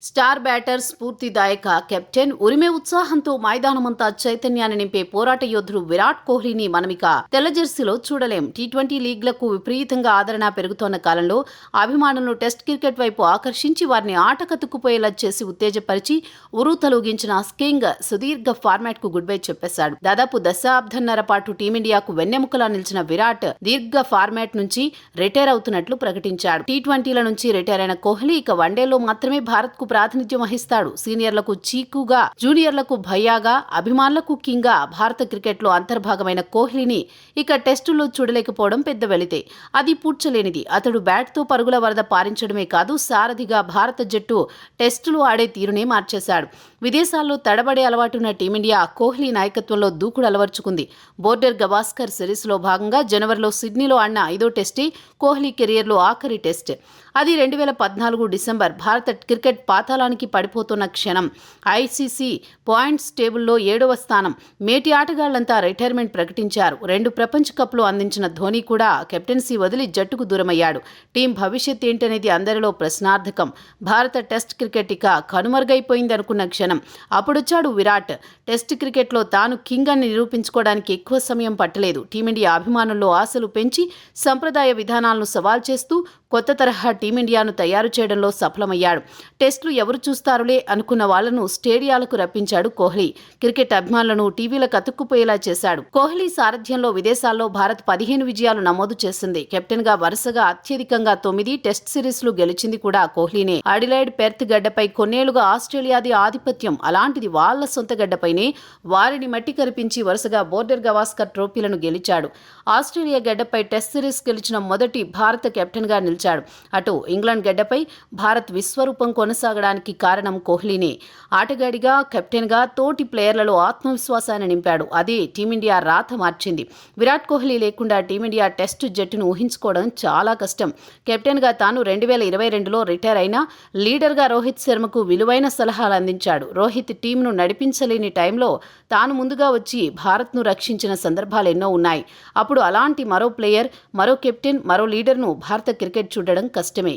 Star batter స్ఫూర్తిదాయక captain ఉరిమే ఉత్సాహంతో మైదానమంతా చైతన్యాన్ని నింపే పోరాట యోధుడు విరాట్ కోహ్లీని మనమిక తెల్ల జెర్సీలో చూడలేం. టీ20 లీగ్లకు విపరీతంగా ఆదరణ పెరుగుతోన్న కాలంలో అభిమానులను టెస్ట్ క్రికెట్ వైపు ఆకర్షించి వారిని ఆట కతుక్కుపోయేలా చేసి ఉత్తేజపరిచి ఉరూతలూగించిన కింగ్ సుదీర్ఘ ఫార్మాట్ కు గుడ్ బై చెప్పేశాడు. దాదాపు దశాబ్దన్నర పాటు టీమిండియాకు వెన్నెముకలా నిలిచిన విరాట్ దీర్ఘ ఫార్మాట్ నుంచి రిటైర్ అవుతున్నట్లు ప్రకటించాడు. టీ20ల నుంచి రిటైర్ అయిన కోహ్లీ ఇక వన్డేలో మాత్రమే భారత్ కు ప్రాతినిధ్యం వహిస్తాడు. సీనియర్లకు చీకుగా, జూనియర్లకు భయ్యాగా, అభిమానులకు కింగ్గా భారత క్రికెట్లో అంతర్భాగమైన కోహ్లీని ఇక టెస్టుల్లో చూడలేకపోవడం పెద్ద వెలితే. అది పూడ్చలేనిది. అతడు బ్యాట్తో పరుగుల వరద పారించడమే కాదు, సారథిగా భారత జట్టు టెస్టులు ఆడే తీరునే మార్చేశాడు. విదేశాల్లో తడబడే అలవాటున్న టీమిండియా కోహ్లీ నాయకత్వంలో దూకుడు అలవర్చుకుంది. బోర్డర్ గవాస్కర్ సిరీస్లో భాగంగా జనవరిలో సిడ్నీలో ఆడిన 5వ టెస్టే కోహ్లీ కెరియర్లో ఆఖరి టెస్ట్. అది 2014 డిసెంబర్. భారత క్రికెట్ పాతాళానికి పడిపోతున్న క్షణం. ఐసీసీ పాయింట్స్ టేబుల్లో 7వ స్థానం. మేటి ఆటగాళ్లంతా రిటైర్మెంట్ ప్రకటించారు. 2 ప్రపంచ కప్లు అందించిన ధోనీ కూడా కెప్టెన్సీ వదిలి జట్టుకు దూరమయ్యాడు. టీం భవిష్యత్ ఏంటనేది అందరిలో ప్రశ్నార్థకం. భారత టెస్ట్ క్రికెట్ ఇక కనుమరుగైపోయిందనుకున్న క్షణం. అప్పుడొచ్చాడు విరాట్. టెస్ట్ క్రికెట్లో తాను కింగ్ అని నిరూపించుకోవడానికి ఎక్కువ సమయం పట్టలేదు. టీమిండియా అభిమానుల్లో ఆశలు పెంచి సంప్రదాయ విధానాలను సవాల్ చేస్తూ కొత్త తరహా టీమిండియాను తయారు చేయడంలో సఫలమయ్యాడు. టెస్టులు ఎవరు చూస్తారులే అనుకున్న వాళ్లను స్టేడియాలకు రప్పించాడు కోహ్లీ. క్రికెట్ అభిమానులను టీవీలకు అతుక్కుపోయేలా చేశాడు. కోహ్లీ సారథ్యంలో విదేశాల్లో భారత్ 15 విజయాలు నమోదు చేసింది. కెప్టెన్ గా వరుసగా అత్యధికంగా 9 టెస్ట్ సిరీస్లు గెలిచింది కూడా కోహ్లీనే. అడిలైడ్, పెర్త్ గడ్డపై కొన్నేళ్లుగా ఆస్ట్రేలియాది ఆధిపత్యం. అలాంటిది వాళ్ల సొంత గడ్డపైనే వారిని మట్టి కరిపించి వరుసగా బోర్డర్ గవాస్కర్ ట్రోఫీలను గెలిచాడు. ఆస్ట్రేలియా గడ్డపై టెస్ట్ సిరీస్ గెలిచిన మొదటి భారత కెప్టెన్ గా నిలిచాడు. అటు ఇంగ్లాండ్ గడ్డపై భారత్ విశ్వరూపం కొనసాగడానికి కారణం కోహ్లీనే. ఆటగాడిగా, కెప్టెన్గా తోటి ప్లేయర్లలో ఆత్మవిశ్వాసాన్ని నింపాడు. అదే టీమిండియా రాత మార్చింది. విరాట్ కోహ్లీ లేకుండా టీమిండియా టెస్టు జట్టును ఊహించుకోవడం చాలా కష్టం. కెప్టెన్గా తాను 2022లో రిటైర్ అయినా లీడర్గా రోహిత్ శర్మకు విలువైన సలహాలు అందించాడు. రోహిత్ టీంను నడిపించలేని టైంలో తాను ముందుగా వచ్చి భారత్ను రక్షించిన సందర్భాలు ఎన్నో ఉన్నాయి. అప్పుడు అలాంటి మరో ప్లేయర్, మరో కెప్టెన్, మరో లీడర్ను భారత క్రికెట్ చూడడం కష్టమే.